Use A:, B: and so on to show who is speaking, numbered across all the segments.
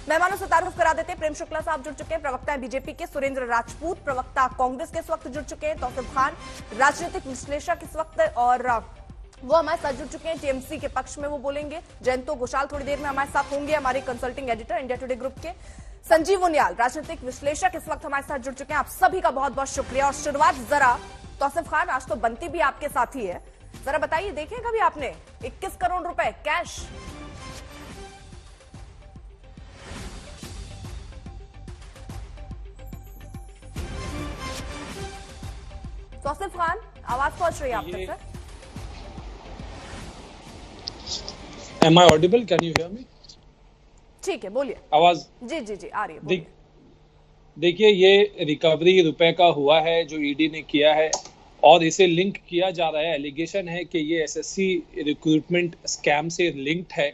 A: मेहमानों से तारुफ करा देते हैं। प्रेम शुक्ला साहब जुड़ चुके हैं, प्रवक्ता है बीजेपी के। सुरेंद्र राजपूत प्रवक्ता कांग्रेस के इस वक्त जुड़ चुके हैं। तौसीफ खान राजनीतिक विश्लेषक इस वक्त और वो हमारे साथ जुड़ चुके हैं, टीएमसी के पक्ष में वो बोलेंगे। जयंतो घोषाल थोड़ी देर में हमारे साथ होंगे, हमारे consulting editor India today group के। संजीव उनियाल राजनीतिक विश्लेषक इस वक्त हमारे साथ जुड़ चुके हैं। आप सभी का बहुत बहुत शुक्रिया। और शुरुआत जरा तौसीफ खान, आज तो बनती भी आपके साथ ही है, जरा बताइए, देखे कभी आपने 21 करोड़ रुपए कैश? तौसीफ खान, आवाज पहुंच रही है आप तक sir?
B: Am I audible? Can you hear me?
A: ठीक है, बोलिए।
B: आवाज
A: जी जी जी आ रही है।
B: देखिए, ये रिकवरी रुपए का हुआ है जो ईडी ने किया है और इसे लिंक किया जा रहा है। एलिगेशन है कि ये एसएससी रिक्रूटमेंट स्कैम से लिंक्ड है,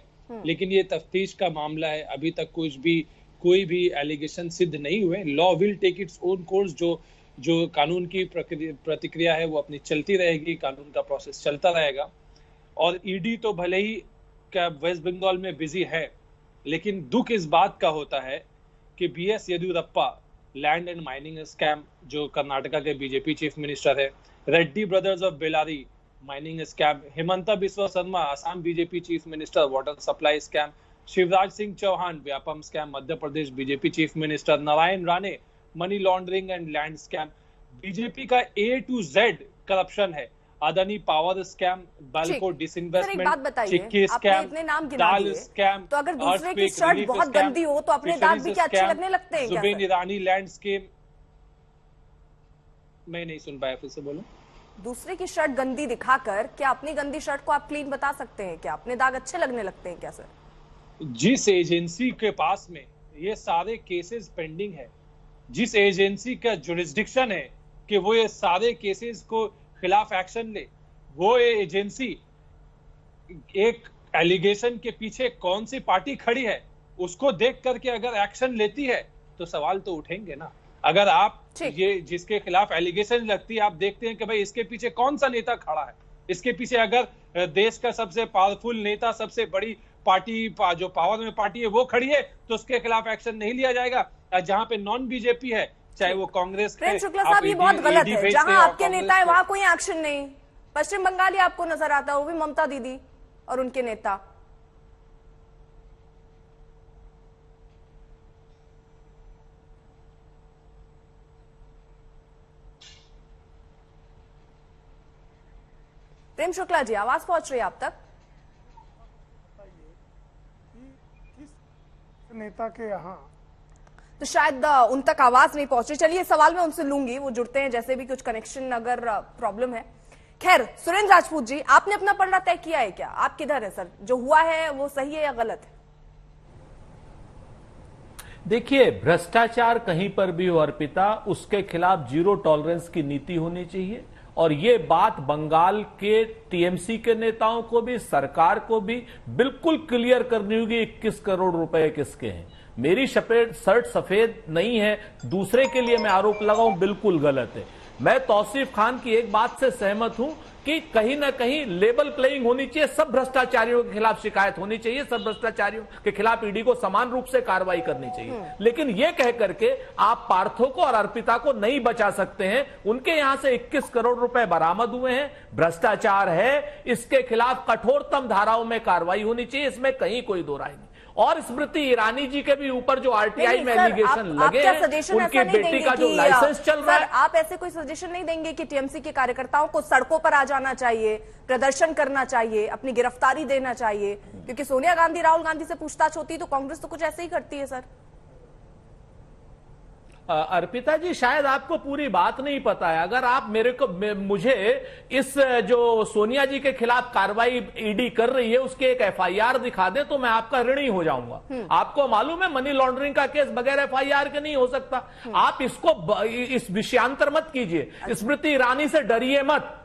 B: लेकिन ये तफ्तीश का मामला है। अभी तक कोई भी एलिगेशन सिद्ध नहीं हुए। Law will take its own course. जो कानून की प्रतिक्रिया है वो अपनी चलती रहेगी, कानून का प्रोसेस चलता रहेगा। और ईडी तो भले ही क्या वेस्ट बंगाल में बिजी है, लेकिन दुख इस बात का होता है कि BS Yediyurappa land and mining scam, जो कर्नाटका के बीजेपी चीफ मिनिस्टर है, Reddy brothers of Bellary mining scam, Himanta Biswa Sarma Assam BJP chief minister water supply scam, Shivraj Singh Chouhan Vyapam scam Madhya Pradesh BJP chief minister, Narayan Rane money laundering and land scam. BJP का A to Z करप्शन है। Adani power scam, BALCO disinvestment, chikki scam, dal scam.
A: तो अगर दूसरे की shirt बहुत गंदी हो तो अपने दाग भी क्या अच्छे लगने लगते हैं?
B: जुबेन ईरानी लैंड स्कैम। मैं नहीं सुन पाया, फिर से बोलो।
A: दूसरे की शर्ट गंदी दिखाकर क्या अपनी गंदी शर्ट को आप क्लीन बता सकते हैं? क्या अपने दाग अच्छे लगने लगते हैं क्या सर?
B: जिस एजेंसी के पास में ये सारे केसेस पेंडिंग है, जिस एजेंसी का जुरिस्डिक्शन है कि वो ये सारे केसेस को खिलाफ एक्शन ले, वो ये एजेंसी एक एलिगेशन के पीछे कौन सी पार्टी खड़ी है उसको देख करके अगर एक्शन लेती है तो सवाल तो उठेंगे ना। अगर आप ये जिसके खिलाफ एलिगेशन लगती है, आप देखते हैं कि भाई इसके पीछे कौन सा नेता खड़ा है, इसके पीछे अगर देश का सबसे पावरफुल नेता, सबसे बड़ी पार्टी जो पावर में पार्टी है वो खड़ी है, तो उसके खिलाफ एक्शन नहीं लिया जाएगा। जहां पे नॉन बीजेपी है, चाहे वो कांग्रेस।
A: प्रेम शुक्ला साहब, ये बहुत गलत है। जहां आपके नेता है वहां कोई एक्शन नहीं। पश्चिम बंगाल ही आपको नजर आता है, वो भी ममता दीदी और उनके नेता। प्रेम शुक्ला जी, आवाज पहुंच रही है आप तक?
C: किस नेता के यहाँ
A: तो शायद उन तक आवाज नहीं पहुंची। चलिए, सवाल मैं उनसे लूंगी, वो जुड़ते हैं जैसे भी, कुछ कनेक्शन अगर प्रॉब्लम है। खैर, सुरेंद्र राजपूत जी, आपने अपना पलड़ा तय किया है क्या? आप किधर है सर? जो हुआ है वो सही है या गलत है?
D: देखिए, भ्रष्टाचार कहीं पर भी हो अर्पिता, उसके खिलाफ जीरो टॉलरेंस की नीति होनी चाहिए। और ये बात बंगाल के टीएमसी के नेताओं को भी, सरकार को भी बिल्कुल क्लियर करनी होगी 21 करोड़ रुपए किसके हैं। मेरी शर्ट सफेद नहीं है, दूसरे के लिए मैं आरोप लगाऊं, बिल्कुल गलत है। मैं तौसीफ खान की एक बात से सहमत हूं कि कहीं ना कहीं लेवल प्लेइंग होनी चाहिए। सब भ्रष्टाचारियों के खिलाफ शिकायत होनी चाहिए, सब भ्रष्टाचारियों के खिलाफ ईडी को समान रूप से कार्रवाई करनी चाहिए। लेकिन यह कह करके आप पार्थो को और अर्पिता को नहीं बचा सकते हैं। उनके यहां से 21 करोड़ रुपए बरामद हुए हैं, भ्रष्टाचार है, इसके खिलाफ कठोरतम धाराओं में कार्रवाई होनी चाहिए, इसमें कहीं कोई दो राय नहीं। और स्मृति ईरानी जी के भी ऊपर जो आरटीआई में एलिगेशन लगे हैं, उनकी बेटी का जो लाइसेंस चल रहा है,
A: आप ऐसे कोई सजेशन नहीं देंगे कि टीएमसी के कार्यकर्ताओं को सड़कों पर आ जाना चाहिए, प्रदर्शन करना चाहिए, अपनी गिरफ्तारी देना चाहिए? क्योंकि सोनिया गांधी, राहुल गांधी से पूछताछ होती है तो कांग्रेस तो कुछ ऐसे ही करती है सर।
D: अर्पिता जी, शायद आपको पूरी बात नहीं पता है। अगर आप मुझे इस जो सोनिया जी के खिलाफ कार्रवाई ईडी कर रही है उसके एक एफआईआर दिखा दें तो मैं आपका ऋणी हो जाऊंगा। आपको मालूम है मनी लॉन्ड्रिंग का केस बगैर एफआईआर के नहीं हो सकता। आप इसको इस विषयांतर मत कीजिए। स्मृति ईरानी से डरिए मत,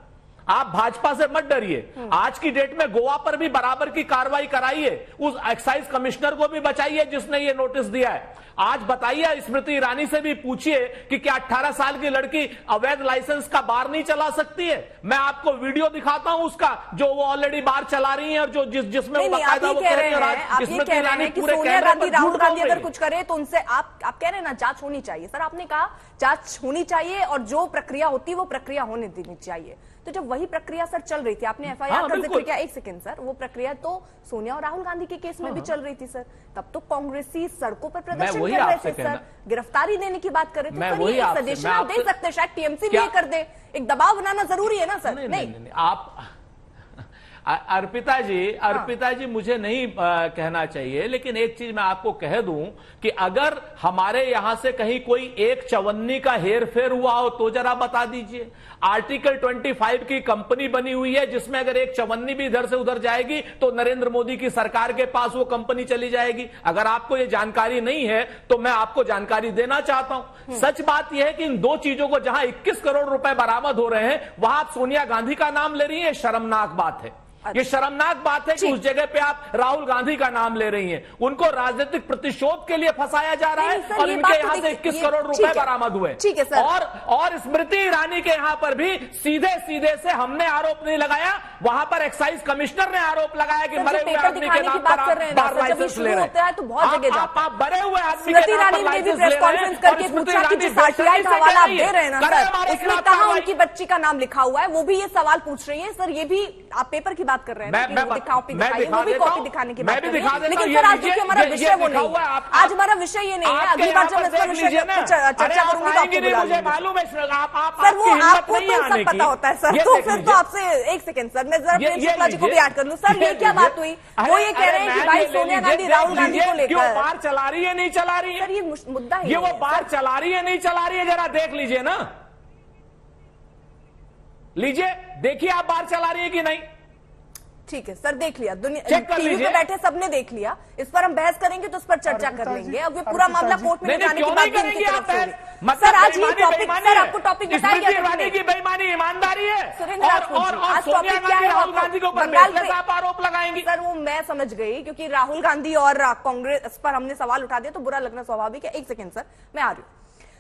D: आप भाजपा से मत डरिए। आज की डेट में गोवा पर भी बराबर की कार्रवाई कराइए, उस एक्साइज कमिश्नर को भी बचाइए जिसने ये नोटिस दिया है। आज बताइए, स्मृति ईरानी से भी पूछिए कि क्या 18 साल की लड़की अवैध लाइसेंस का बार नहीं चला सकती है। मैं आपको वीडियो दिखाता हूं उसका, जो वो ऑलरेडी बार चला रही है और जो जिसमें
A: नहीं, आप ये कह रहे हैं, आप ये कह रहे हैं कि सोनिया गांधी, राहुल गांधी अगर कुछ करे तो उनसे आप कह रहे हैं ना जांच होनी चाहिए। सर आपने कहा जांच होनी चाहिए और जो प्रक्रिया होती है वो प्रक्रिया होने देनी चाहिए। तो जब वही प्रक्रिया सर चल रही थी, आपने एफआईआर का जिक्र किया, एक सेकंड सर, वो प्रक्रिया तो सोनिया और राहुल गांधी के केस में भी चल रही थी सर। तब तो कांग्रेसी सड़कों पर प्रदर्शन कर रहे थे सर, गिरफ्तारी देने की बात कर रहे थे। तो ये सजेशन आप दे सकते हैं, शायद टीएमसी भी ये कर दे, एक दबाव बनाना जरूरी है ना सर।
D: नहीं, आप अर्पिता जी मुझे नहीं कहना चाहिए, लेकिन एक चीज मैं आपको कह दूं कि अगर हमारे यहां से कहीं कोई 1/54 का हेरफेर हुआ हो तो जरा बता दीजिए। आर्टिकल 25 की कंपनी बनी हुई है, जिसमें अगर 1/54 भी इधर से उधर जाएगी तो नरेंद्र मोदी की सरकार के पास वो कंपनी चली जाएगी। अगर आपको ये जानकारी नहीं है तो मैं आपको जानकारी देना चाहता हूं। सच बात यह है कि इन दो चीजों को जहां 21 करोड़ रुपए बरामद हो रहे हैं, वहां आप सोनिया गांधी का नाम ले रही है, शर्मनाक बात है। ये शर्मनाक बात है कि उस जगह पे आप राहुल गांधी का नाम ले रही हैं। उनको राजनीतिक प्रतिशोध के लिए फंसाया जा रहा है और इनके यहां से 21 करोड़ रुपए बरामद हुए।
A: ठीक है सर।
D: और स्मृति ईरानी के यहां पर भी सीधे से हमने आरोप नहीं लगाया, वहां पर एक्साइज कमिश्नर ने आरोप लगाया कि मरे हुए आदमी के नाम पर आप बार लाइसेंस ले रहे हैं।
A: तो बहुत जगह
D: आप मरे हुए आदमी के नाम पर लाइसेंस ले रहे हैं।
A: करके पूछा कि जो सर्टिफाइड हवाला आप दे रहे हैं ना सर, उसमें कहां उनकी बच्ची का नाम लिखा हुआ है, वो भी ये सवाल पूछ रही है सर। ये भी आप पेपर की बात कर रहे हैं, कॉपी दिखाने की बात कर रहे हैं। लेकिन सर आज देखिए हमारा विषय वो नहीं है, आज हमारा विषय ये नहीं है। अगली बार जब इस पर विषय चर्चा करूंगी तो आपको बुला लूंगी।
D: मालूम है
A: सर वो आपको तो सब पता होता है सर, तो फिर तो आपसे एक सेकंड सर, मैं जरा प्रेम शुक्ला जी को भी ऐड कर लूं। सर ये क्या बात हुई, वो ये कह रहे हैं कि भाई सोनिया गांधी राहुल गांधी को लेकर
D: बार चला रही है नहीं चला रही है।
A: सर ये मुद्दा है,
D: ये वो बार चला रही है नहीं चला रही है, जरा देख लीजिए ना, लीजिए देखिए आप बार चला रही है कि नहीं।
A: ठीक है सर, देख लिया, दुनिया टीवी पे बैठे सबने देख लिया। इस पर हम बहस करेंगे तो उस पर चर्चा कर लेंगे। अब ये पूरा मामला कोर्ट में जाने की बात करेंगे सर। आज ये टॉपिक सर आपको टॉपिक बताया गया
D: की बेईमानी ईमानदारी है
A: सुरेंद्र राठौर, आज टॉपिक क्या है,
D: राहुल गांधी को बंगाल पे आप आरोप लगाएंगे
A: सर। वो मैं समझ गई, क्योंकि राहुल गांधी और कांग्रेस पर हमने सवाल उठा दिया तो बुरा लगना स्वाभाविक है। एक सेकंड सर, मैं आ रही हूँ।